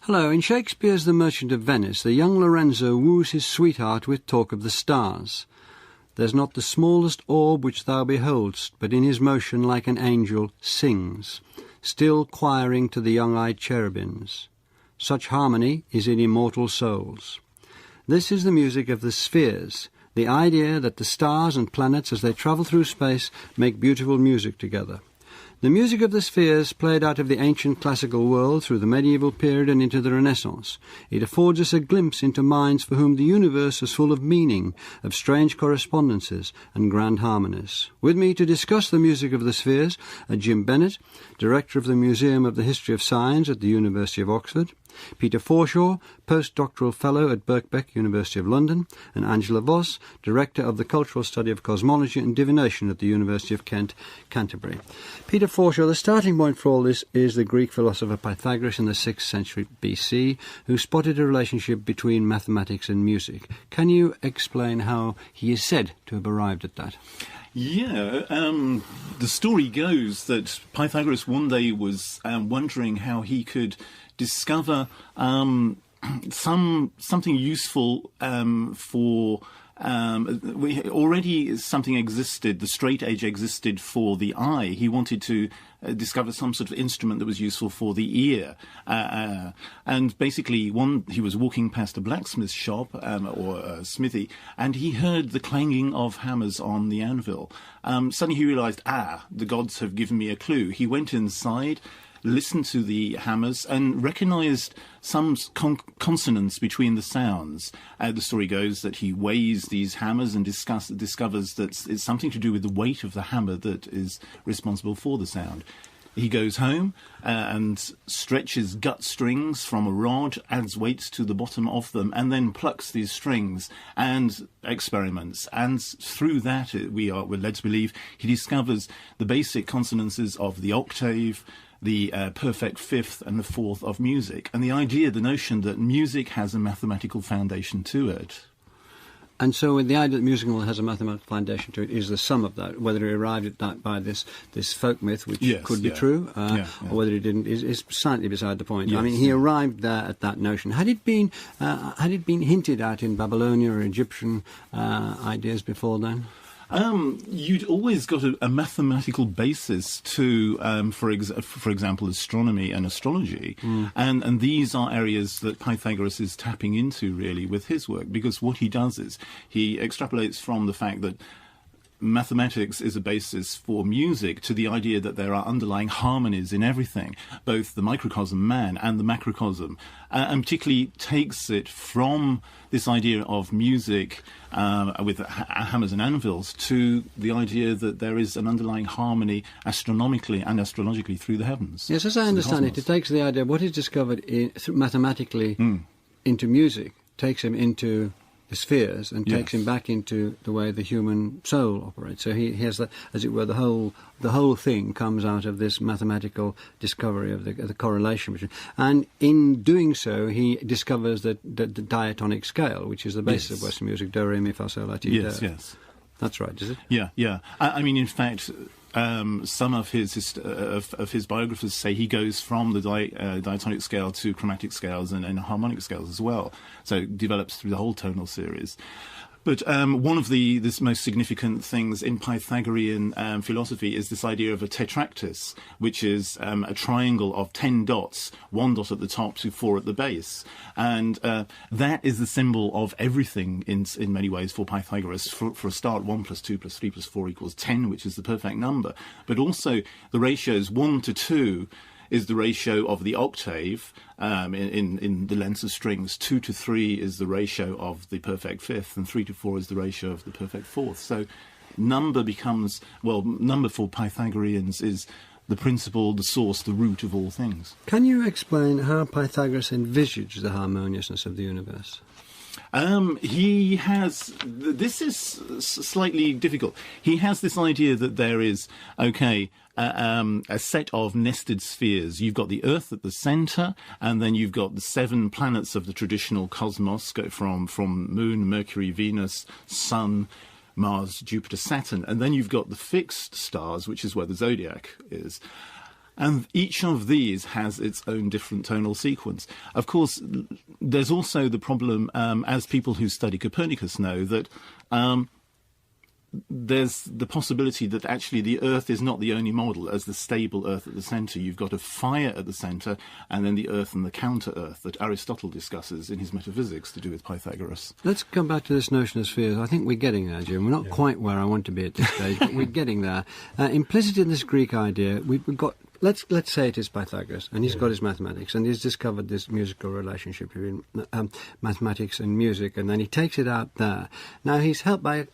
Hello. In Shakespeare's The Merchant of Venice, the young Lorenzo woos his sweetheart with talk of the stars. There's not the smallest orb which thou behold'st, but in his motion like an angel sings, still choiring to the young-eyed cherubims. Such harmony is in immortal souls. This is the music of the spheres, the idea that the stars and planets as they travel through space make beautiful music together. The music of the spheres played out of the ancient classical world through the medieval period and into the Renaissance. It affords us a glimpse into minds for whom the universe is full of meaning, of strange correspondences and grand harmonies. With me to discuss the music of the spheres are Jim Bennett, Director of the Museum of the History of Science at the University of Oxford, Peter Forshaw, Postdoctoral Fellow at Birkbeck, University of London, and Angela Voss, Director of the Cultural Study of Cosmology and Divination at the University of Kent, Canterbury. Peter Forshaw, the starting point for all this is the Greek philosopher Pythagoras in the 6th century BC, who spotted a relationship between mathematics and music. Can you explain how he is said to have arrived at that? Yeah, the story goes that Pythagoras one day was wondering how he could discover something useful for already something existed, the straight edge existed for the eye. He wanted to discover some sort of instrument that was useful for the ear. And basically, he was walking past a blacksmith shop or a smithy, and he heard the clanging of hammers on the anvil. Suddenly he realized, the gods have given me a clue. He went inside, listened to the hammers and recognized some consonance between the sounds. The story goes that he weighs these hammers and discovers that it's something to do with the weight of the hammer that is responsible for the sound. He goes home and stretches gut strings from a rod, adds weights to the bottom of them, and then plucks these strings and experiments. And through that, we're led to believe he discovers the basic consonances of the octave, the perfect fifth and the fourth of music, and the notion that music has a mathematical foundation to it. And so the idea that music has a mathematical foundation to it is the sum of that. Whether he arrived at that by this folk myth, which could be true, or whether he didn't, is slightly beside the point. I mean, he arrived there at that notion. Had it been hinted at in Babylonian or Egyptian ideas before then? You'd always got a mathematical basis to, for example, astronomy and astrology. And these are areas that Pythagoras is tapping into, really, with his work, because what he does is he extrapolates from the fact that mathematics is a basis for music to the idea that there are underlying harmonies in everything, both the microcosm man and the macrocosm, and particularly takes it from this idea of music with hammers and anvils to the idea that there is an underlying harmony astronomically and astrologically through the heavens. Yes, as I understand it, it takes the idea of what is discovered mathematically into music, takes him into the spheres and takes him back into the way the human soul operates. So he has, as it were, the whole thing comes out of this mathematical discovery of the correlation between. And in doing so, he discovers the diatonic scale, which is the basis of Western music: do, re, mi, fa, sol, la, ti, do. Yes. That's right, is it? Yeah. I mean, in fact, some of his biographers say he goes from the diatonic scale to chromatic scales and harmonic scales as well. So it develops through the whole tonal series. But one of the most significant things in Pythagorean philosophy is this idea of a tetractys, which is a triangle of 10 dots, 1 dot at the top to 4 at the base. And that is the symbol of everything in many ways for Pythagoras. For a start, 1 plus 2 plus 3 plus 4 equals 10, which is the perfect number. But also the ratios 1 to 2 is the ratio of the octave in the lengths of strings. 2 to 3 is the ratio of the perfect fifth, and 3 to 4 is the ratio of the perfect fourth. So number for Pythagoreans is the principle, the source, the root of all things. Can you explain how Pythagoras envisaged the harmoniousness of the universe? This is slightly difficult. He has this idea that there is, a set of nested spheres. You've got the Earth at the centre, and then you've got the 7 planets of the traditional cosmos, from Moon, Mercury, Venus, Sun, Mars, Jupiter, Saturn, and then you've got the fixed stars, which is where the zodiac is. And each of these has its own different tonal sequence. Of course, there's also the problem, as people who study Copernicus know, that there's the possibility that actually the Earth is not the only model as the stable Earth at the centre. You've got a fire at the centre, and then the Earth and the counter-Earth that Aristotle discusses in his Metaphysics to do with Pythagoras. Let's come back to this notion of spheres. I think we're getting there, Jim. We're not quite where I want to be at this stage, but we're getting there. Implicit in this Greek idea, we've got... Let's say it is Pythagoras, and he's got his mathematics, and he's discovered this musical relationship between mathematics and music, and then he takes it out there. Now, he's helped by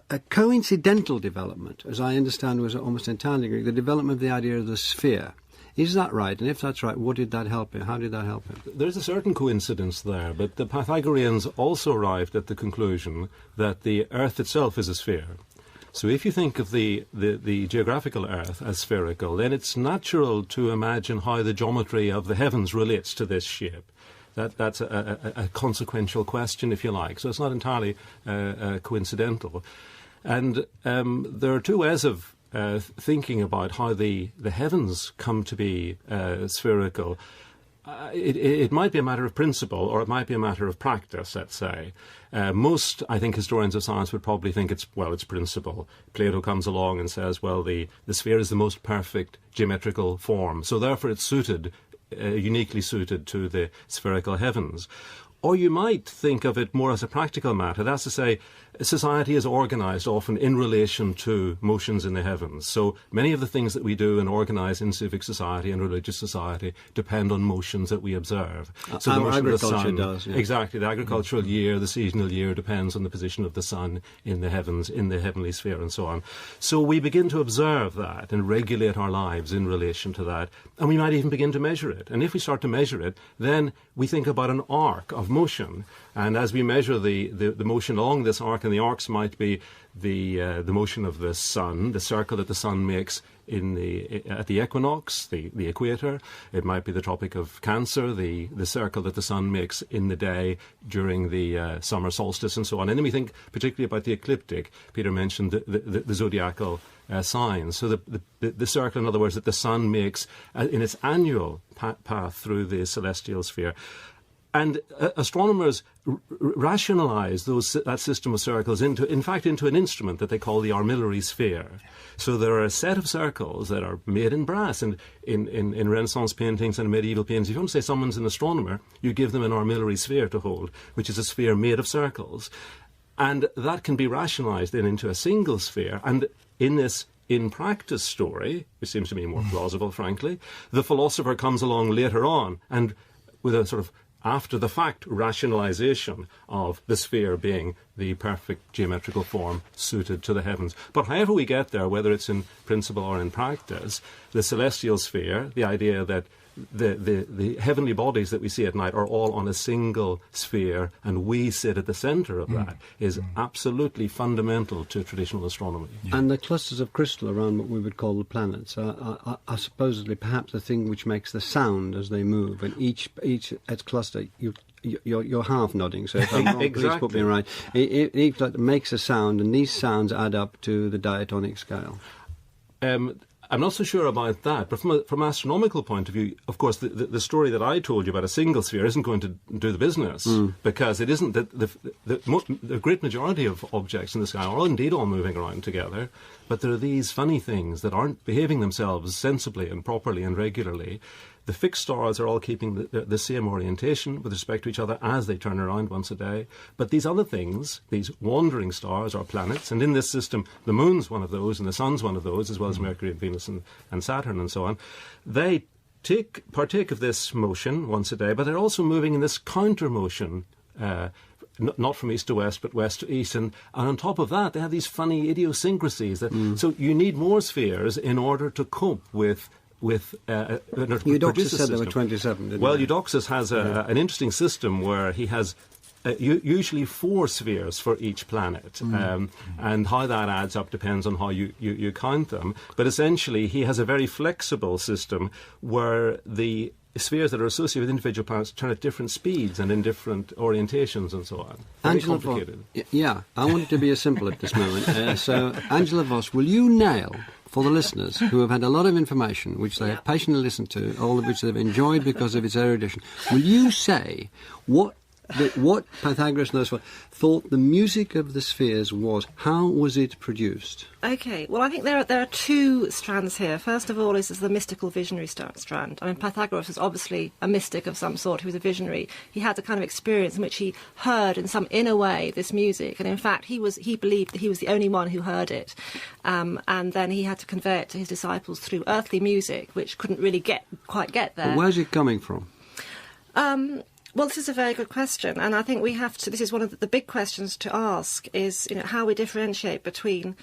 a coincidental development, as I understand was almost entirely Greek, the development of the idea of the sphere. Is that right? And if that's right, what did that help him? How did that help him? There's a certain coincidence there, but the Pythagoreans also arrived at the conclusion that the Earth itself is a sphere. So if you think of the geographical Earth as spherical, then it's natural to imagine how the geometry of the heavens relates to this shape. That's a consequential question, if you like. So it's not entirely coincidental. And there are two ways of thinking about how the heavens come to be spherical. It might be a matter of principle, or it might be a matter of practice, let's say. Most, I think, historians of science would probably think it's principle. Plato comes along and says, well, the sphere is the most perfect geometrical form, so therefore it's uniquely suited to the spherical heavens. Or you might think of it more as a practical matter. That's to say, society is organised often in relation to motions in the heavens. So many of the things that we do and organise in civic society and religious society depend on motions that we observe. So the motion of the sun does. Yeah. Exactly. The agricultural year, the seasonal year depends on the position of the sun in the heavens, in the heavenly sphere, and so on. So we begin to observe that and regulate our lives in relation to that. And we might even begin to measure it. And if we start to measure it, then we think about an arc of motion. And as we measure the motion along this arc, and the arcs might be the motion of the sun, the circle that the sun makes at the equinox, the equator. It might be the Tropic of Cancer, the circle that the sun makes in the day during the summer solstice, and so on. And then we think particularly about the ecliptic. Peter mentioned the zodiacal signs. So the circle, in other words, that the sun makes in its annual path through the celestial sphere. And astronomers rationalise that system of circles into an instrument that they call the armillary sphere. So there are a set of circles that are made in brass, and in Renaissance paintings and medieval paintings, if you want to say someone's an astronomer, you give them an armillary sphere to hold, which is a sphere made of circles. And that can be rationalised then into a single sphere. And in this in-practice story, which seems to me more plausible, frankly, the philosopher comes along later on and with a sort of after-the-fact rationalisation of the sphere being the perfect geometrical form suited to the heavens. But however we get there, whether it's in principle or in practice, the celestial sphere, the idea that the heavenly bodies that we see at night are all on a single sphere and we sit at the centre of that is absolutely fundamental to traditional astronomy. Yeah. And the clusters of crystal around what we would call the planets are supposedly perhaps the thing which makes the sound as they move, and each cluster, you're half nodding, so if I'm wrong, exactly. Please put me right. Each cluster makes a sound, and these sounds add up to the diatonic scale. I'm not so sure about that, but from an astronomical point of view, of course, the story that I told you about a single sphere isn't going to do the business, because it isn't that the great majority of objects in the sky are indeed all moving around together, but there are these funny things that aren't behaving themselves sensibly and properly and regularly. The fixed stars are all keeping the same orientation with respect to each other as they turn around once a day. But these other things, these wandering stars or planets, and in this system, the moon's one of those and the sun's one of those, as well as Mercury and Venus and Saturn and so on, they partake of this motion once a day, but they're also moving in this counter motion, not from east to west, but west to east. And on top of that, they have these funny idiosyncrasies. So you need more spheres in order to cope with Eudoxus said there were 27, didn't Well, he? Eudoxus has an interesting system where he has usually 4 spheres for each planet, and how that adds up depends on how you count them. But essentially, he has a very flexible system where the spheres that are associated with individual planets turn at different speeds and in different orientations and so on. Very complicated. Yeah, I want it to be as simple at this moment. So, Angela Voss, will you nail for the listeners who have had a lot of information which they have patiently listened to, all of which they've enjoyed because of its erudition. Will you say what Pythagoras and those thought the music of the spheres was? How was it produced? Okay, well, I think there are two strands here. First of all is the mystical visionary strand. I mean, Pythagoras was obviously a mystic of some sort. He was a visionary. He had the kind of experience in which he heard in some inner way this music, and in fact he believed that he was the only one who heard it, and then he had to convey it to his disciples through earthly music, which couldn't really quite get there. But where's it coming from? Well, this is a very good question, and I think we have to. This is one of the big questions to ask: is how we differentiate between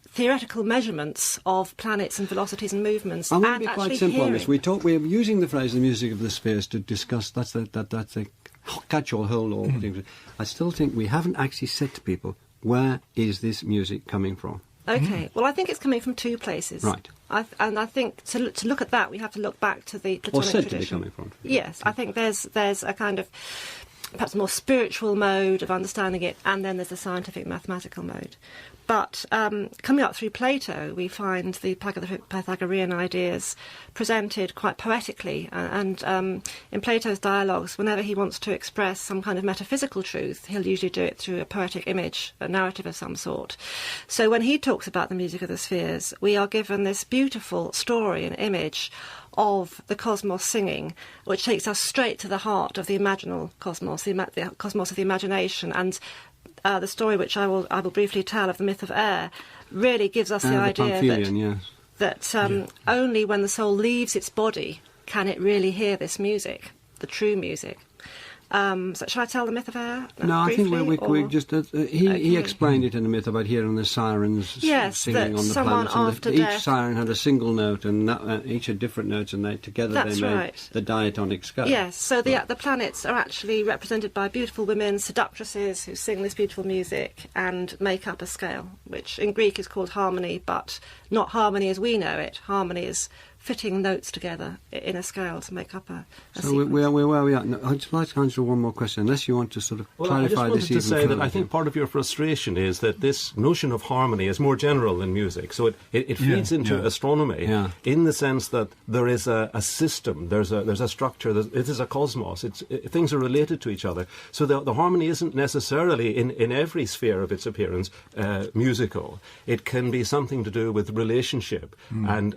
theoretical measurements of planets and velocities and movements. I want and to be quite actually simple on this. hearing. We're using the phrase "the music of the spheres" to discuss. That's a catch-all, whole all things. I still think we haven't actually said to people where is this music coming from. Okay, well, I think it's coming from two places. Right. And I think to look at that, we have to look back to the Platonic Or said tradition. to be coming from. Yes, I think there's a kind of perhaps more spiritual mode of understanding it, and then there's the scientific mathematical mode. But coming up through Plato, we find the Pythagorean ideas presented quite poetically. And in Plato's dialogues, whenever he wants to express some kind of metaphysical truth, he'll usually do it through a poetic image, a narrative of some sort. So when he talks about the music of the spheres, we are given this beautiful story and image of the cosmos singing, which takes us straight to the heart of the imaginal cosmos, the cosmos of the imagination. And the story which I will briefly tell of the myth of air really gives us the idea that only when the soul leaves its body can it really hear this music, the true music. So shall I tell the myth of air? No, briefly, I think we just... he explained it in the myth about hearing the sirens singing on the planets. And each siren had a single note, and each had different notes, and they made the diatonic scale. Yes, so the planets are actually represented by beautiful women, seductresses, who sing this beautiful music and make up a scale, which in Greek is called harmony, but not harmony as we know it. Harmony is fitting notes together in a scale to make up a so we're where we are. No, I'd just like to answer one more question, unless you want to sort of clarify this even further. I just wanted to say that I think part of your frustration is that this notion of harmony is more general than music, so it feeds into astronomy in the sense that there is a system, there's a structure, it is a cosmos, things are related to each other. So the harmony isn't necessarily, in every sphere of its appearance, musical. It can be something to do with relationship and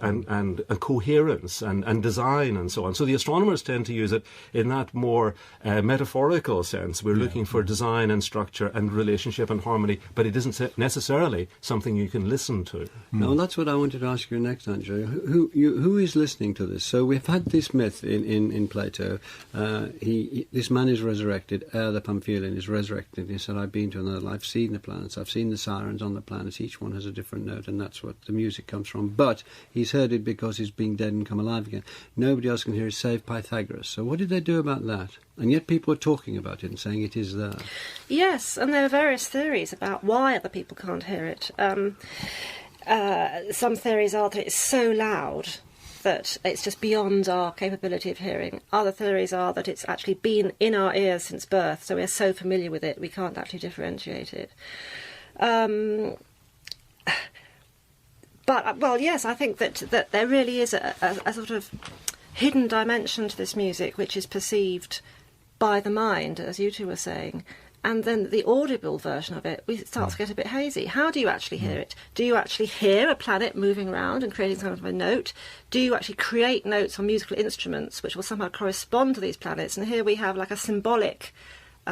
coherence and design and so on. So the astronomers tend to use it in that more metaphorical sense. We're looking for design and structure and relationship and harmony, but it isn't necessarily something you can listen to. No, that's what I wanted to ask you next, Andrew. Who is listening to this? So we've had this myth in Plato. This man is resurrected. The Pamphylian is resurrected. He said, I've been to another life, seen the planets, I've seen the sirens on the planets. Each one has a different note, and that's what the music comes from. But he's heard it because he's being dead and come alive again. Nobody else can hear it save Pythagoras. So what did they do about that? And yet people are talking about it and saying it is there. Yes, and there are various theories about why other people can't hear it. Some theories are that it's so loud that it's just beyond our capability of hearing. Other theories are that it's actually been in our ears since birth, so we're so familiar with it we can't actually differentiate it. But, well, yes, I think that there really is a sort of hidden dimension to this music which is perceived by the mind, as you two were saying, and then the audible version of it starts to get a bit hazy. How do you actually hear it? Do you actually hear a planet moving around and creating some kind of a note? Do you actually create notes on musical instruments which will somehow correspond to these planets? And here we have like a symbolic,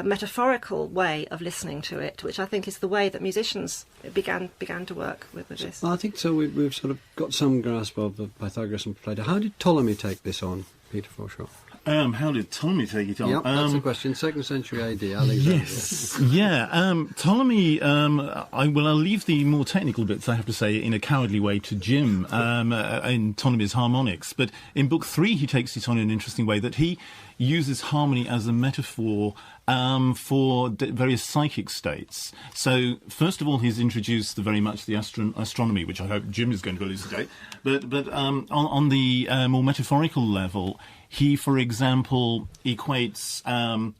metaphorical way of listening to it, which I think is the way that musicians began to work with this. Well, I think so. We've sort of got some grasp of Pythagoras and Plato. How did Ptolemy take this on, Peter Forshaw? How did Ptolemy take it on? Yep, that's the question. 2nd century AD, Alexander. Yes, Ptolemy, I'll leave the more technical bits, I have to say, in a cowardly way to Jim in Ptolemy's Harmonics. But in Book 3, he takes it on in an interesting way, that he uses harmony as a metaphor for various psychic states. So, first of all, he's introduced very much the astronomy, which I hope Jim is going to elucidate. But on the more metaphorical level, He, for example, equates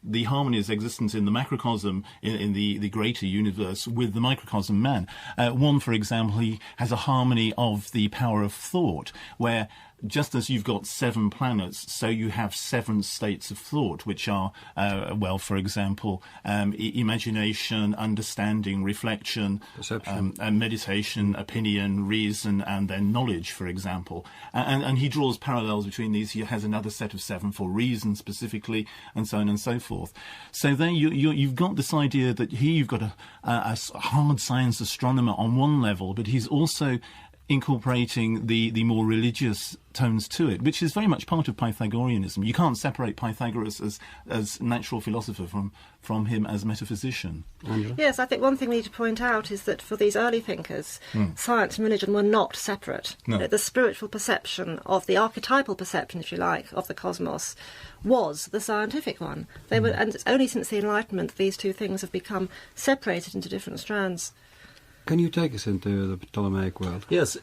the harmonies existent in the macrocosm, in the greater universe, with the microcosm man. One, for example, he has a harmony of the power of thought, where just as you've got 7 planets, so you have 7 states of thought, which are, for example, imagination, understanding, reflection, perception, meditation, opinion, reason, and then knowledge, for example. And he draws parallels between these. He has another set of 7 for reason specifically, and so on and so forth. So there you've got this idea that here you've got a hard science astronomer on one level, but he's also incorporating the more religious tones to it, which is very much part of Pythagoreanism. You can't separate Pythagoras as natural philosopher from him as metaphysician. Angela? Yes, I think one thing we need to point out is that for these early thinkers, science and religion were not separate. No. The spiritual perception of the archetypal perception, if you like, of the cosmos was the scientific one. They were, and it's only since the Enlightenment these two things have become separated into different strands. Can you take us into the Ptolemaic world? Yes,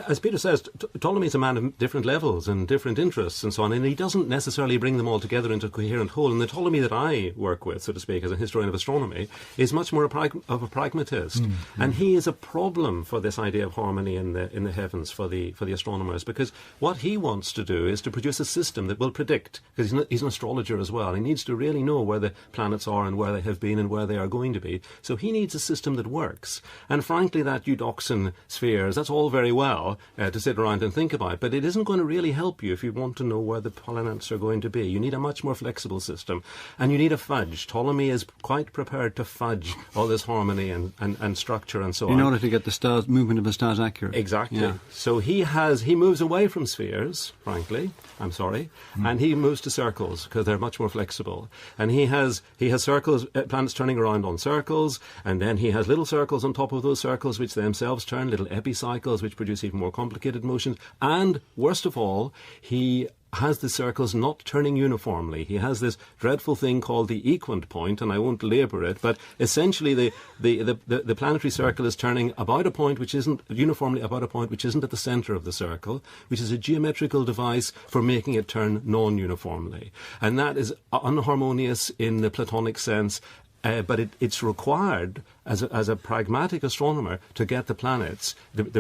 as Peter says, Ptolemy is a man of different levels and different interests and so on, and he doesn't necessarily bring them all together into a coherent whole. And the Ptolemy that I work with, so to speak, as a historian of astronomy, is much more of a pragmatist. And he is a problem for this idea of harmony in the heavens for the astronomers, because what he wants to do is to produce a system that will predict, because he's an astrologer as well. He needs to really know where the planets are and where they have been and where they are going to be. So he needs a system that works. And frankly, that Eudoxan spheres, that's all very well to sit around and think about, but it isn't going to really help you if you want to know where the planets are going to be. You need a much more flexible system, and you need a fudge. Ptolemy is quite prepared to fudge all this harmony and structure and so on. In order to get the stars, movement of the stars accurate. Exactly. Yeah. So he moves away from spheres, frankly, I'm sorry, and he moves to circles because they're much more flexible. And he has circles, planets turning around on circles, and then he has little circles on top of those circles which themselves turn, little epicycles which produce even more complicated motions. And worst of all, he has the circles not turning uniformly. He has this dreadful thing called the equant point, and I won't labour it, but essentially the planetary circle is turning about a point which isn't uniformly about a point which isn't at the centre of the circle, which is a geometrical device for making it turn non-uniformly. And that is unharmonious in the Platonic sense. But it's required as a pragmatic astronomer to get the planets,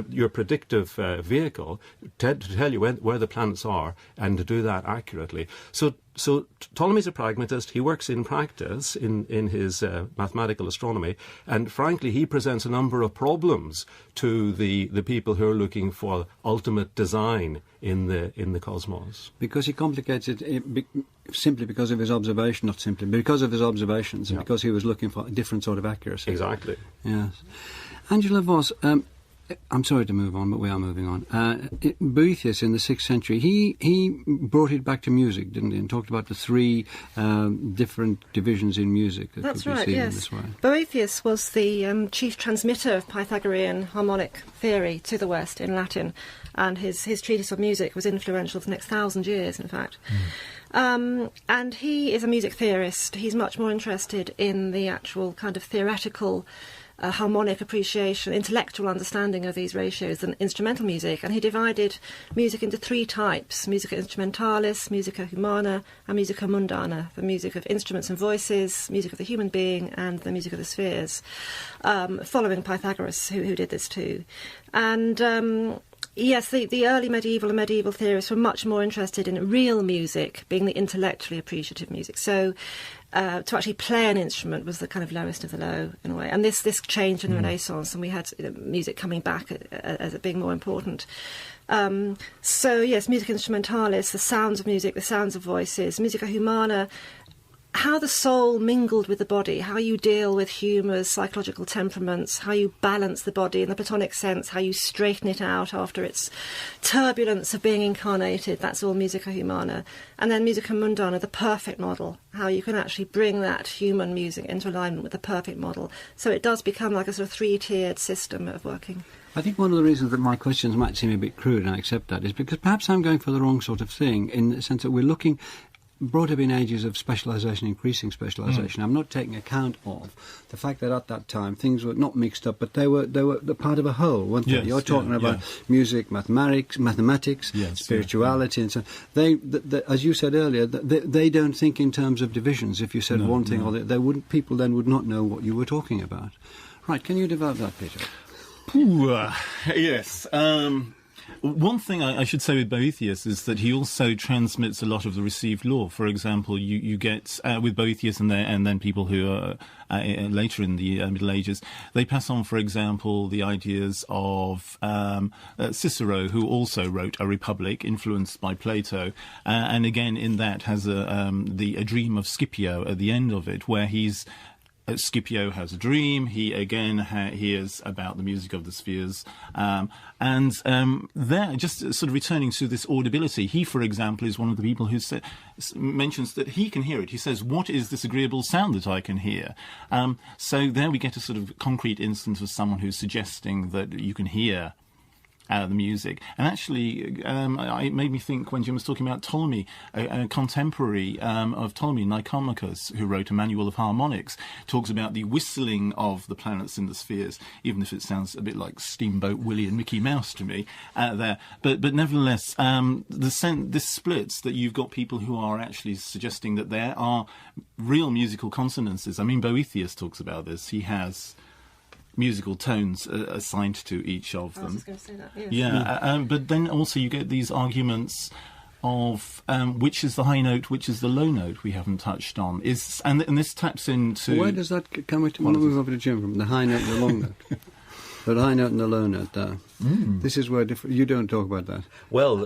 your predictive vehicle, to tell you where the planets are and to do that accurately. So Ptolemy's a pragmatist. He works in practice in his mathematical astronomy, and frankly, he presents a number of problems to the people who are looking for ultimate design in the cosmos. Because he complicates it simply because of his observation, not simply, because of his observations, and because he was looking for a different sort of accuracy. Exactly. Yes. Angela Voss, I'm sorry to move on, but we are moving on. Boethius in the 6th century, he brought it back to music, didn't he, and talked about the 3 different divisions in music that That's could be right, seen yes. in this way. Boethius was the chief transmitter of Pythagorean harmonic theory to the West in Latin, and his treatise on music was influential for the next 1,000 years, in fact. And he is a music theorist. He's much more interested in the actual kind of theoretical harmonic appreciation, intellectual understanding of these ratios than instrumental music. And he divided music into 3 types: musica instrumentalis, musica humana, and musica mundana, the music of instruments and voices, music of the human being, and the music of the spheres, following Pythagoras, who did this too. And yes, the early medieval and medieval theorists were much more interested in real music, being the intellectually appreciative music. So to actually play an instrument was the kind of lowest of the low, in a way. And this changed in the Renaissance, and we had music coming back as it being more important. So yes, musica instrumentalis, the sounds of music, the sounds of voices, musica humana, how the soul mingled with the body, how you deal with humours, psychological temperaments, how you balance the body in the Platonic sense, how you straighten it out after its turbulence of being incarnated. That's all musica humana. And then musica mundana, the perfect model, how you can actually bring that human music into alignment with the perfect model. So it does become like a sort of 3-tiered system of working. I think one of the reasons that my questions might seem a bit crude, and I accept that, is because perhaps I'm going for the wrong sort of thing, in the sense that we're looking brought up in ages of specialisation, increasing specialisation. I'm not taking account of the fact that at that time things were not mixed up, but they were the part of a whole, weren't they? Yes, You're talking about music, mathematics, spirituality, and so on. They, as you said earlier, they don't think in terms of divisions. If you said one thing or they wouldn't, people then would not know what you were talking about. Right? Can you develop that, Peter? Yes. One thing I should say with Boethius is that he also transmits a lot of the received law. For example, you get with Boethius and then people who are later in the Middle Ages, they pass on, for example, the ideas of Cicero, who also wrote a Republic influenced by Plato, and again in that has a dream of Scipio at the end of it, where Scipio has a dream. He again hears about the music of the spheres, and there, just sort of returning to this audibility. He, for example, is one of the people who mentions that he can hear it. He says, "What is this agreeable sound that I can hear?" So there we get a sort of concrete instance of someone who's suggesting that you can hear the music. And actually, it made me think when Jim was talking about Ptolemy, a contemporary of Ptolemy, Nicomachus, who wrote a manual of harmonics, talks about the whistling of the planets in the spheres, even if it sounds a bit like Steamboat Willie and Mickey Mouse to me there. But nevertheless, this splits that you've got people who are actually suggesting that there are real musical consonances. I mean, Boethius talks about this. He has musical tones assigned to each of them. I was just going to say that, yes. But then also you get these arguments of which is the high note, which is the low note we haven't touched on. And this taps into... Where does that... Can we move over to Jim from the high note and the long note? The high note and the low note there. This is where you don't talk about that. Well,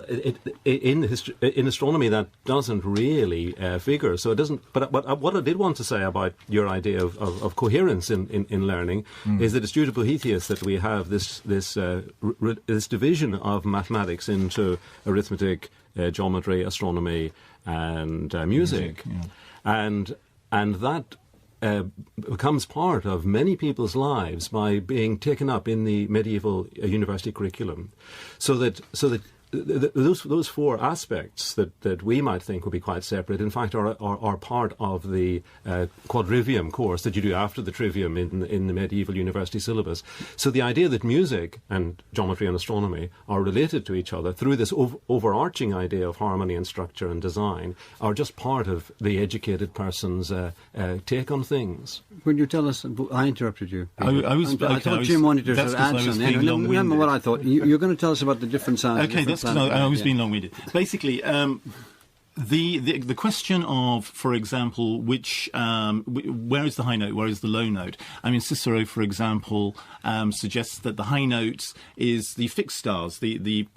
in astronomy that doesn't really figure, so it doesn't. But what I did want to say about your idea of coherence in learning is that it's due to Boethius that we have this division of mathematics into arithmetic, geometry, astronomy, and music, and that becomes part of many people's lives by being taken up in the medieval university curriculum, so that those four aspects that we might think would be quite separate, in fact, are part of the quadrivium course that you do after the trivium in the medieval university syllabus. So the idea that music and geometry and astronomy are related to each other through this overarching idea of harmony and structure and design are just part of the educated person's take on things. Would you tell us... I interrupted you. I thought Jim wanted to sort of add something. Remember what I thought. You're going to tell us about the different sounds. Okay, that's because I was being long-winded. Basically, the question of, for example, where is the high note, where is the low note? I mean, Cicero, for example, suggests that the high note is the fixed stars, the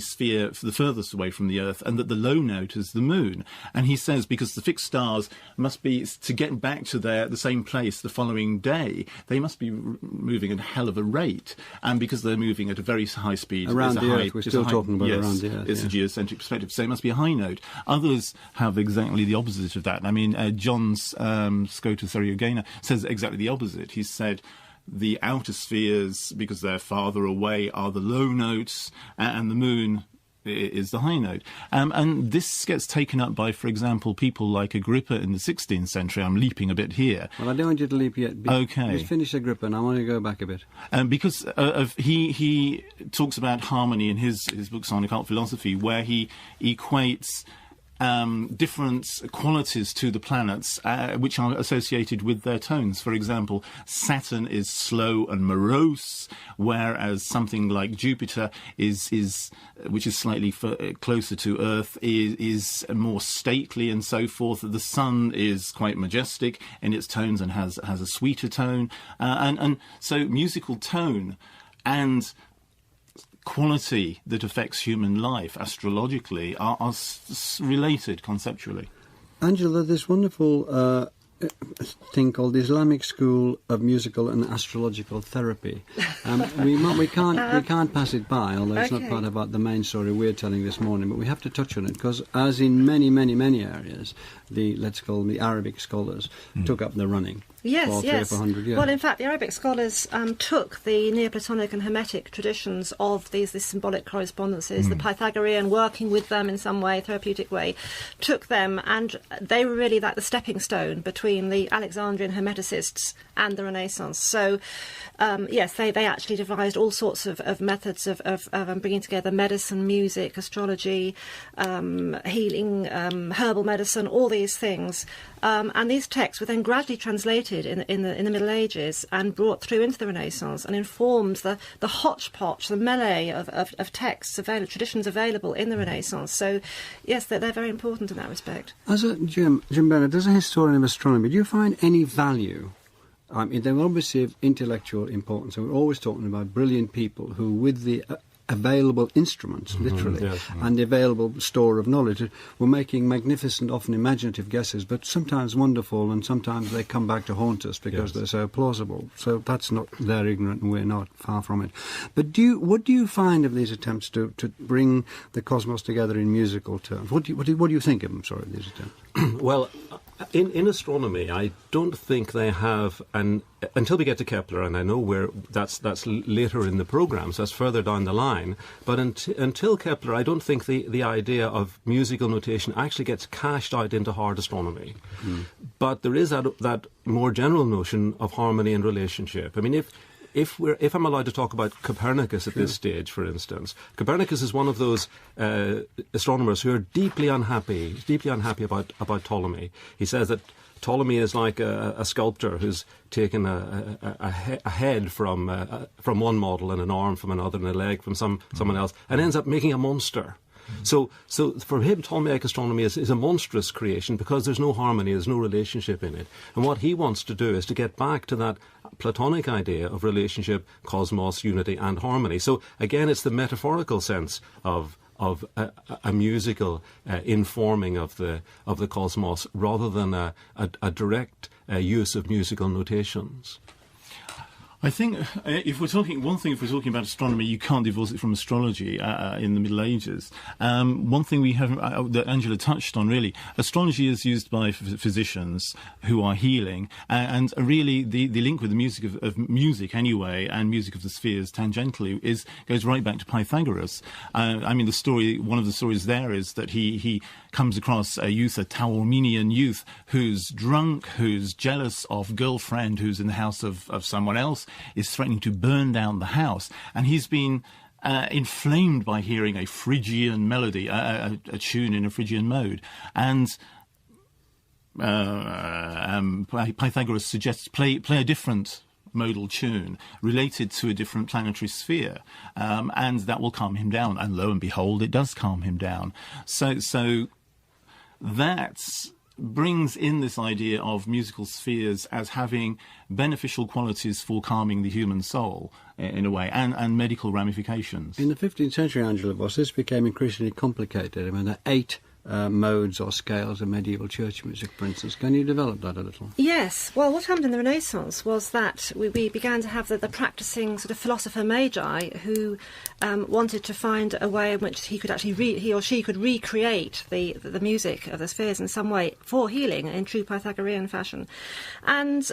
sphere the furthest away from the Earth, and that the low note is the moon. And he says because the fixed stars must be, to get back to the same place the following day, they must be moving at a hell of a rate. And because they're moving at a very high speed, around the Earth, we're still talking about around the Earth. It's a geocentric perspective, so it must be a high note. Others have exactly the opposite of that. I mean, John's Scotus Eriugena says exactly the opposite. He said the outer spheres, because they're farther away, are the low notes, and the moon is the high note. And this gets taken up by, for example, people like Agrippa in the 16th century. I'm leaping a bit here. Well, I don't want you to leap yet. Okay. Just finish Agrippa, and I want to go back a bit. Because he talks about harmony in his books on occult philosophy, where he equates different qualities to the planets which are associated with their tones. For example, Saturn is slow and morose, whereas something like Jupiter which is slightly closer to Earth, is more stately and so forth. The Sun is quite majestic in its tones and has a sweeter tone, and so musical tone and quality that affects human life astrologically are related conceptually. Angela, this wonderful thing called the Islamic School of Musical and Astrological Therapy. We can't pass it by, although it's not part of the main story we're telling this morning. But we have to touch on it because, as in many areas, let's call them the Arabic scholars took up the running. Yes, for 300 or 400 years. Well, in fact, the Arabic scholars took the Neoplatonic and Hermetic traditions of these symbolic correspondences, the Pythagorean, working with them in some way, therapeutic way, took them, and they were really like the stepping stone between the Alexandrian Hermeticists and the Renaissance. So, yes, they actually devised all sorts of methods of bringing together medicine, music, astrology, healing, herbal medicine, all these things. And these texts were then gradually translated in the Middle Ages and brought through into the Renaissance and informed the hodgepodge, the melee of texts, traditions available in the Renaissance. So, yes, they're very important in that respect. As Jim Bennett, as a historian of astronomy, do you find any value? I mean, they're obviously of intellectual importance, and we're always talking about brilliant people who, with the available instruments, literally, and the available store of knowledge, were making magnificent, often imaginative guesses, but sometimes wonderful, and sometimes they come back to haunt us because they're so plausible. So that's not, they're ignorant and we're not, far from it. But what do you find of these attempts to bring the cosmos together in musical terms? What do you think of them, these attempts? Well, in astronomy, I don't think they have until we get to Kepler, and I know that's later in the programme, so that's further down the line. But until Kepler, I don't think the idea of musical notation actually gets cashed out into hard astronomy. But there is that more general notion of harmony and relationship. I mean, if I'm allowed to talk about Copernicus at this stage, for instance, Copernicus is one of those astronomers who are deeply unhappy about Ptolemy. He says that Ptolemy is like a sculptor who's taken a head from one model and an arm from another and a leg from someone else and ends up making a monster. So for him, Ptolemaic astronomy is a monstrous creation because there's no harmony, there's no relationship in it. And what he wants to do is to get back to that Platonic idea of relationship, cosmos, unity and harmony. So again, it's the metaphorical sense of a musical informing of the cosmos rather than a direct use of musical notations. I think if we're talking about astronomy, you can't divorce it from astrology in the Middle Ages. One thing we have that Angela touched on, really, astrology is used by physicians who are healing, and really the link with the music of music anyway, and music of the spheres tangentially goes right back to Pythagoras. I mean, one of the stories there is that he comes across a Taorminian youth who's drunk, who's jealous of girlfriend who's in the house of someone else, is threatening to burn down the house, and he's been inflamed by hearing a Phrygian melody, a tune in a Phrygian mode, and Pythagoras suggests play a different modal tune related to a different planetary sphere, and that will calm him down. And lo and behold, it does calm him down. So that brings in this idea of musical spheres as having beneficial qualities for calming the human soul in a way, and medical ramifications. In the 15th century, Angela Voss, this became increasingly complicated. I mean, there are 8 modes or scales of medieval church music, for instance. Can you develop that a little? Yes. Well, what happened in the Renaissance was that we began to have the practising sort of philosopher magi who wanted to find a way in which he or she could recreate the music of the spheres in some way for healing in true Pythagorean fashion. And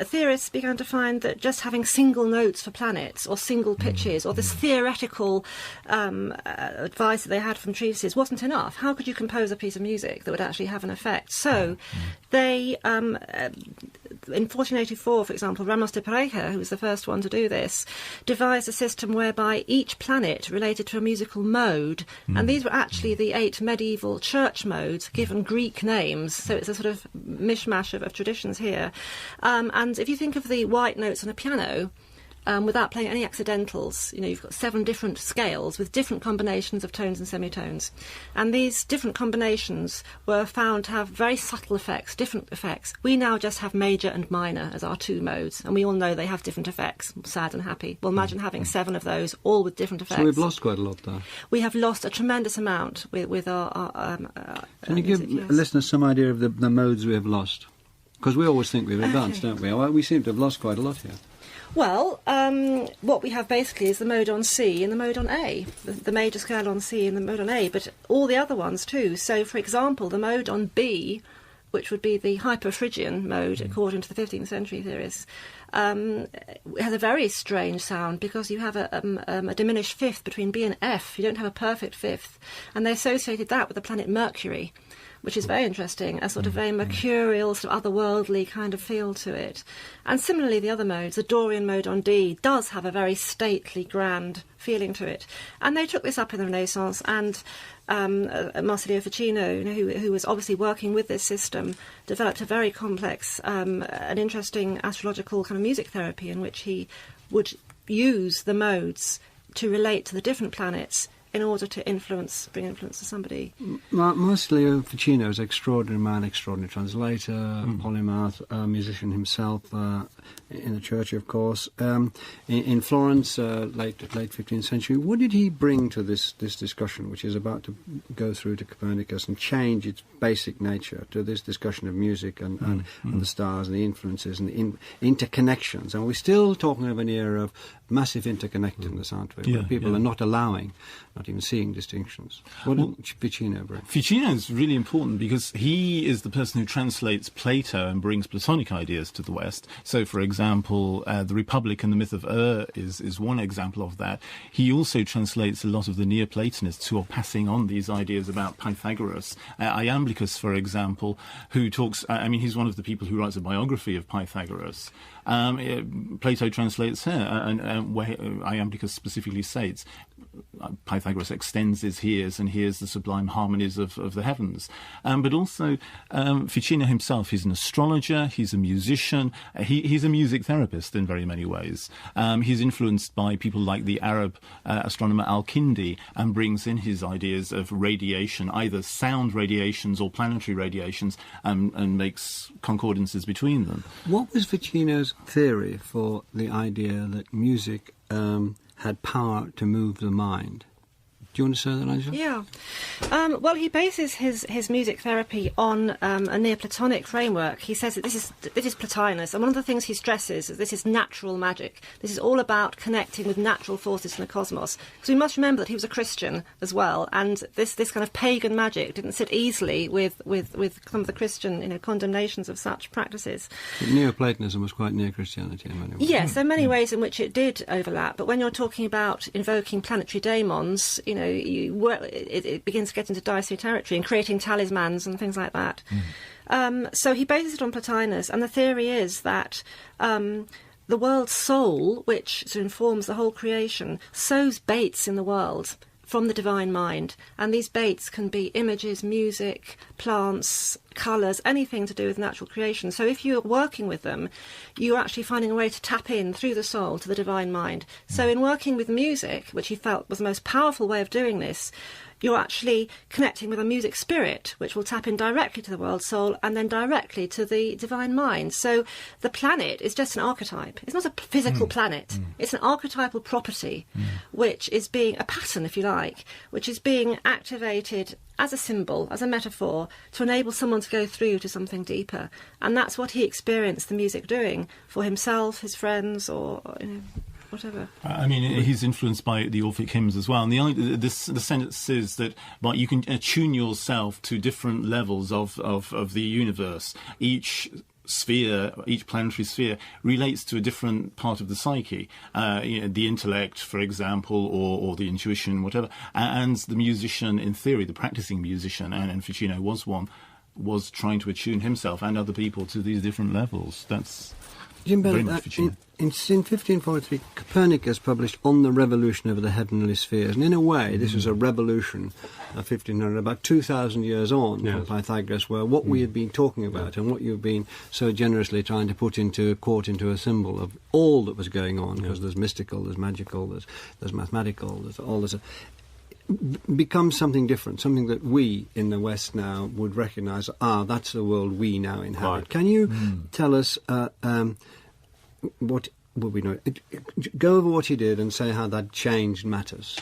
theorists began to find that just having single notes for planets or single pitches or this theoretical advice that they had from treatises wasn't enough. How could you compose a piece of music that would actually have an effect? So they, in 1484, for example, Ramos de Pareja, who was the first one to do this, devised a system whereby each planet related to a musical mode, and these were actually the 8 medieval church modes given Greek names, so it's a sort of mishmash of traditions here. And if you think of the white notes on a piano, without playing any accidentals, you've got 7 different scales with different combinations of tones and semitones. And these different combinations were found to have very subtle effects, different effects. We now just have major and minor as our 2 modes, and we all know they have different effects, sad and happy. Well, imagine having 7 of those, all with different effects. So we've lost quite a lot there. We have lost a tremendous amount with our Can you music, give yes. listeners some idea of the modes we have lost? Because we always think we've advanced, don't we? Well, we seem to have lost quite a lot here. Well, what we have basically is the mode on C and the mode on A, the major scale on C and the mode on A, but all the other ones too. So, for example, the mode on B, which would be the Hyper-Phrygian mode, according to the 15th century theorists, has a very strange sound because you have a diminished fifth between B and F. You don't have a perfect fifth. And they associated that with the planet Mercury, which is very interesting, a sort of very mercurial, sort of otherworldly kind of feel to it. And similarly, the other modes, the Dorian mode on D, does have a very stately, grand feeling to it. And they took this up in the Renaissance, and Marsilio Ficino, who was obviously working with this system, developed a very complex and interesting astrological kind of music therapy in which he would use the modes to relate to the different planets in order to bring influence to somebody. Marsilio Ficino is an extraordinary man, extraordinary translator, polymath, musician himself, in the church, of course. In Florence, late 15th century, what did he bring to this discussion, which is about to go through to Copernicus and change its basic nature, to this discussion of music and the stars and the influences and the interconnections? And we're still talking of an era of massive interconnectedness, aren't we? Where people are not allowing, not even seeing distinctions. What did Ficino bring? Ficino is really important because he is the person who translates Plato and brings Platonic ideas to the West. So, for example, the Republic and the myth of is one example of that. He also translates a lot of the Neoplatonists who are passing on these ideas about Pythagoras. Iamblichus, for example, who talks... he's one of the people who writes a biography of Pythagoras. Plato translates her, and where Iamblichus specifically states Pythagoras extends his hears and hears the sublime harmonies of the heavens. But also Ficino himself, he's an astrologer, he's a musician, he's a music therapist in very many ways. He's influenced by people like the Arab astronomer Al-Kindi, and brings in his ideas of radiation, either sound radiations or planetary radiations, and makes concordances between them. What was Ficino's theory for the idea that music had power to move the mind? Do you want to say that, Angela? Yeah. Well, he bases his music therapy on a Neoplatonic framework. He says that this is Plotinus, and one of the things he stresses is this is natural magic. This is all about connecting with natural forces in the cosmos. Because we must remember that he was a Christian as well, and this kind of pagan magic didn't sit easily with some of the Christian condemnations of such practices. But Neoplatonism was quite near Christianity in many ways. Yes, there are many ways in which it did overlap, but when you're talking about invoking planetary daemons, it begins to get into dicey territory and creating talismans and things like that. So he bases it on Plotinus, and the theory is that the world's soul, which sort of informs the whole creation, sows baits in the world from the divine mind, and these baits can be images, music, plants, colours, anything to do with natural creation. So if you're working with them, you're actually finding a way to tap in through the soul to the divine mind. So in working with music, which he felt was the most powerful way of doing this, you're actually connecting with a music spirit, which will tap in directly to the world soul and then directly to the divine mind. So the planet is just an archetype. It's not a physical planet. It's an archetypal property, which is being a pattern, if you like, which is being activated as a symbol, as a metaphor, to enable someone to go through to something deeper. And that's what he experienced the music doing for himself, his friends, or whatever. He's influenced by the Orphic hymns as well. And the sentence is that you can attune yourself to different levels of the universe. Each sphere, each planetary sphere, relates to a different part of the psyche. The intellect, for example, or the intuition, whatever. And the musician, in theory, the practicing musician, and Ficino was one, was trying to attune himself and other people to these different levels. That's... Jim Bennett, in 1543, Copernicus published On the Revolution of the Heavenly Spheres, and in a way this was a revolution of 1500, about 2,000 years on from Pythagoras, where what we had been talking about and what you've been so generously trying to put into a symbol of all that was going on, because there's mystical, there's magical, there's mathematical, there's all this... becomes something different, something that we in the West now would recognise, that's the world we now inhabit. Right. Can you tell us what we know? Go over what he did and say how that changed matters.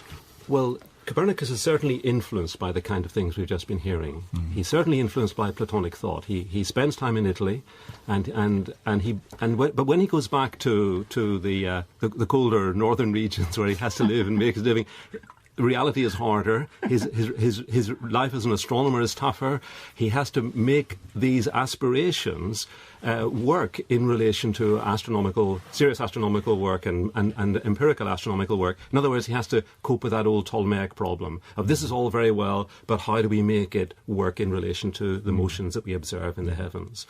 Well, Copernicus is certainly influenced by the kind of things we've just been hearing. He's certainly influenced by Platonic thought. He spends time in Italy, but when he goes back to the colder northern regions where he has to live and make his living, reality is harder. His life as an astronomer is tougher. He has to make these aspirations work in relation to serious astronomical work and empirical astronomical work. In other words, he has to cope with that old Ptolemaic problem of this is all very well, but how do we make it work in relation to the motions that we observe in the heavens?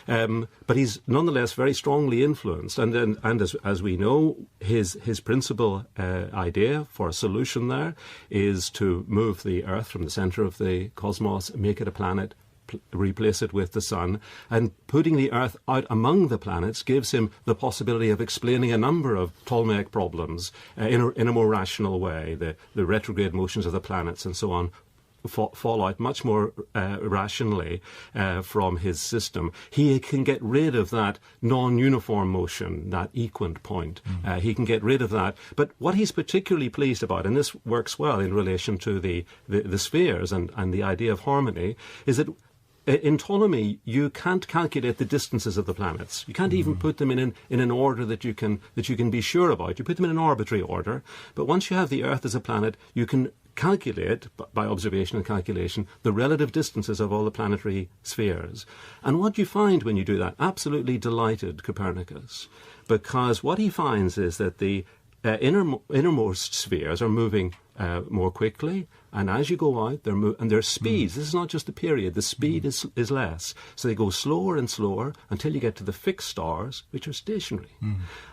But he's nonetheless very strongly influenced, and as we know, his principal idea for a solution there is to move the Earth from the centre of the cosmos, make it a planet, replace it with the sun, and putting the Earth out among the planets gives him the possibility of explaining a number of Ptolemaic problems in a more rational way. The retrograde motions of the planets and so on fall out much more rationally from his system. He can get rid of that non-uniform motion, that equant point. He can get rid of that. But what he's particularly pleased about, and this works well in relation to the spheres and the idea of harmony, is that in Ptolemy, you can't calculate the distances of the planets. You can't even put them in an order that you can be sure about. You put them in an arbitrary order. But once you have the Earth as a planet, you can calculate, by observation and calculation, the relative distances of all the planetary spheres. And what you find when you do that absolutely delighted Copernicus, because what he finds is that the innermost spheres are moving more quickly, and as you go out, their speeds. This is not just the period; the speed is less. So they go slower and slower until you get to the fixed stars, which are stationary.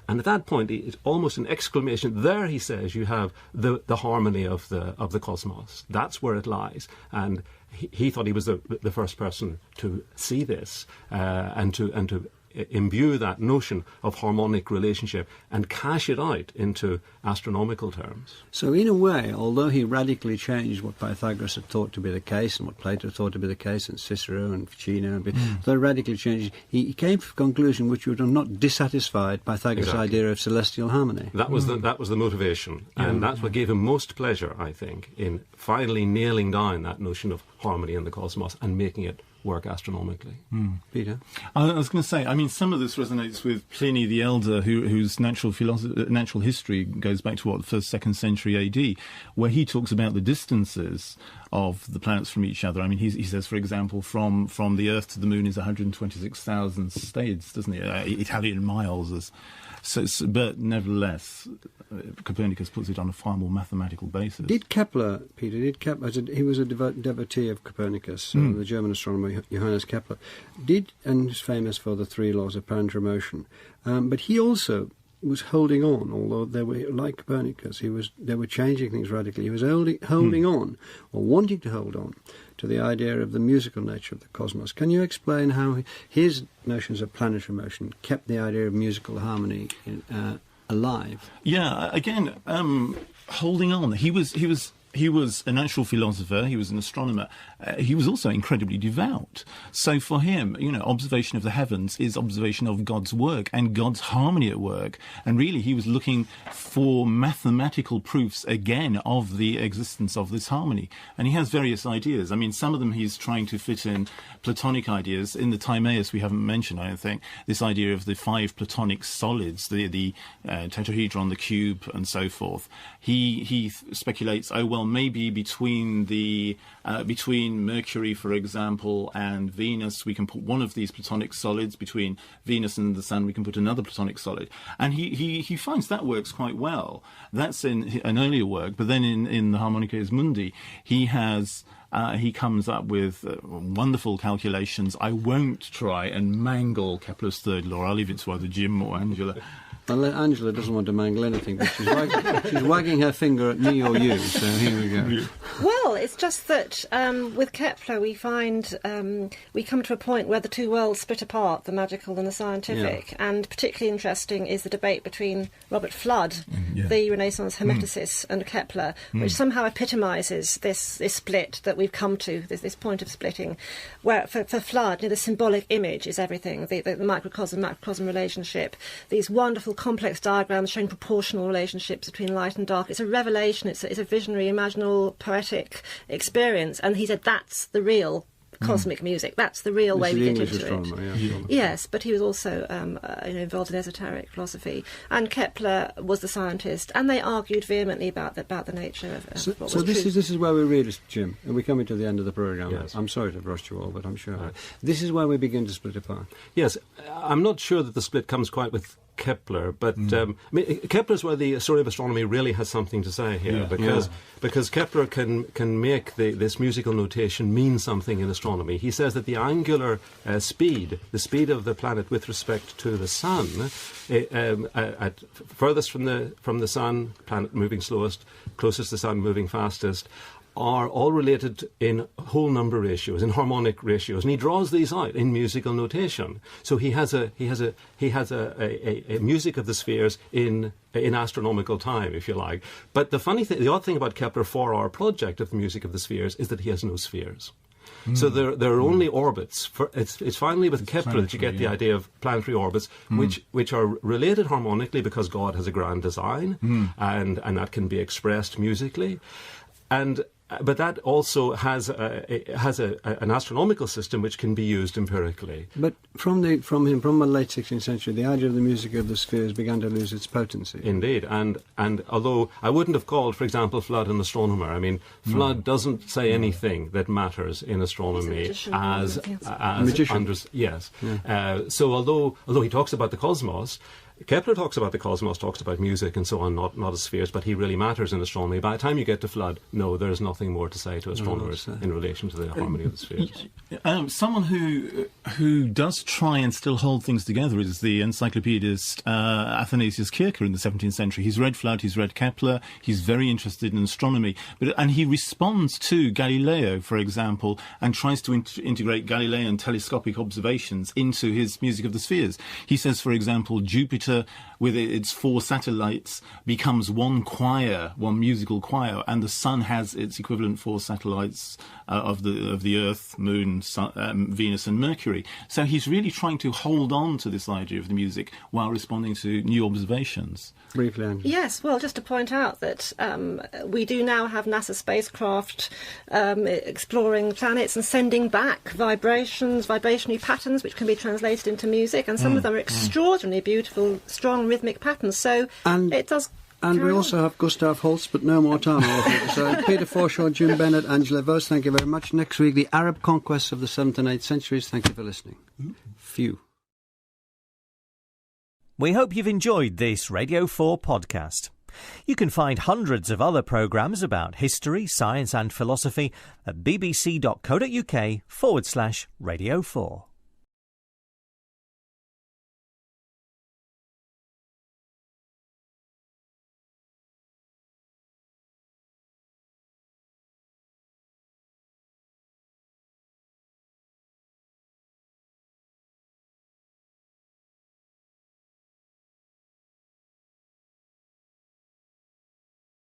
And at that point, it's almost an exclamation. There, he says, you have the harmony of the cosmos. That's where it lies. And he thought he was the first person to see this and to imbue that notion of harmonic relationship and cash it out into astronomical terms. So in a way, although he radically changed what Pythagoras had thought to be the case and what Plato thought to be the case and Cicero and Ficino, though radically changed, he came to a conclusion which would have not dissatisfied Pythagoras' idea of celestial harmony. That was the motivation, and that's what gave him most pleasure, I think, in finally nailing down that notion of harmony in the cosmos and making it work astronomically. Peter? I was going to say, I mean, some of this resonates with Pliny the Elder, whose natural history goes back to, the 1st, 2nd century AD, where he talks about the distances of the planets from each other. I mean, he says, for example, from the Earth to the Moon is 126,000 stades, doesn't he? Italian miles. But nevertheless, Copernicus puts it on a far more mathematical basis. Did Kepler, Peter, he was a devotee of Copernicus, the German astronomer Johannes Kepler, and was famous for the 3 laws of planetary motion. But he also was holding on, although they were, like Copernicus, they were changing things radically. He was holding on, or wanting to hold on, to the idea of the musical nature of the cosmos. Can you explain how his notions of planetary motion kept the idea of musical harmony alive? Yeah, again, holding on. He was a natural philosopher, he was an astronomer, he was also incredibly devout. So for him, observation of the heavens is observation of God's work and God's harmony at work. And really he was looking for mathematical proofs again of the existence of this harmony. And he has various ideas. I mean, some of them he's trying to fit in Platonic ideas. In the Timaeus we haven't mentioned, I don't think, this idea of the 5 Platonic solids, the tetrahedron, the cube, and so forth. He speculates, maybe between Mercury, for example, and Venus, we can put one of these Platonic solids. Between Venus and the Sun, we can put another Platonic solid. And he finds that works quite well. That's in an earlier work, but then in the Harmonices Mundi, he comes up with wonderful calculations. I won't try and mangle Kepler's 3rd law. I'll leave it to either Jim or Angela. Well, Angela doesn't want to mangle anything, but she's wagging her finger at me or you, so here we go. Well, it's just that with Kepler we find we come to a point where the two worlds split apart, the magical and the scientific, and particularly interesting is the debate between Robert Flood, the Renaissance Hermeticist, and Kepler, which somehow epitomises this split that we've come to, this point of splitting, where for Flood, the symbolic image is everything, the microcosm-macrocosm relationship, these wonderful beautiful complex diagrams showing proportional relationships between light and dark. It's a revelation. It's a visionary, imaginal, poetic experience. And he said that's the real cosmic music. That's the real way we get into it. Yeah. Yes, but he was also involved in esoteric philosophy. And Kepler was the scientist, and they argued vehemently about the nature of so what so was this true. is where we really, Jim, and we're coming to the end of the programme. Yes. I'm sorry to have rushed you all, but I'm sure. This is where we begin to split apart. Yes, I'm not sure that the split comes quite with Kepler, but Kepler's where the story of astronomy really has something to say here, because Kepler can make this musical notation mean something in astronomy. He says that the angular speed, the speed of the planet with respect to the sun, at furthest from the sun, planet moving slowest, closest to the sun moving fastest, are all related in whole number ratios, in harmonic ratios, and he draws these out in musical notation. So he has a music of the spheres in astronomical time, if you like. But the odd thing about Kepler for our project of the music of the spheres is that he has no spheres. So there are only orbits. It's finally with Kepler that you get the idea of planetary orbits, which are related harmonically because God has a grand design, and that can be expressed musically, but that also has an astronomical system which can be used empirically. But from the late 16th century, the idea of the music of the spheres began to lose its potency. Indeed, and although I wouldn't have called, for example, Flood an astronomer. I mean, Flood doesn't say anything that matters in astronomy as a magician. Yes. Yeah. So although he talks about the cosmos, Kepler talks about the cosmos, talks about music and so on, not as spheres, but he really matters in astronomy. By the time you get to Flood, no, there's nothing more to say to astronomers in relation to the harmony of the spheres. Someone who does try and still hold things together is the encyclopedist Athanasius Kircher in the 17th century. He's read Flood, he's read Kepler, he's very interested in astronomy, and he responds to Galileo, for example, and tries to integrate Galilean telescopic observations into his music of the spheres. He says, for example, Jupiter, with its 4 satellites, becomes one musical choir, and the sun has its equivalent 4 satellites of the Earth, Moon, Sun, Venus, and Mercury. So he's really trying to hold on to this idea of the music while responding to new observations. Briefly, Angela. Yes, well, just to point out that we do now have NASA spacecraft exploring planets and sending back vibrationary patterns, which can be translated into music, and some of them are extraordinarily beautiful, strong rhythmic patterns. So it does. And we also have Gustav Holst, but no more time. So Peter Forshaw, Jim Bennett, Angela Voss, thank you very much. Next week, the Arab conquests of the 7th and 8th centuries. Thank you for listening. Phew. We hope you've enjoyed this Radio 4 podcast. You can find hundreds of other programmes about history, science and philosophy at bbc.co.uk/Radio 4.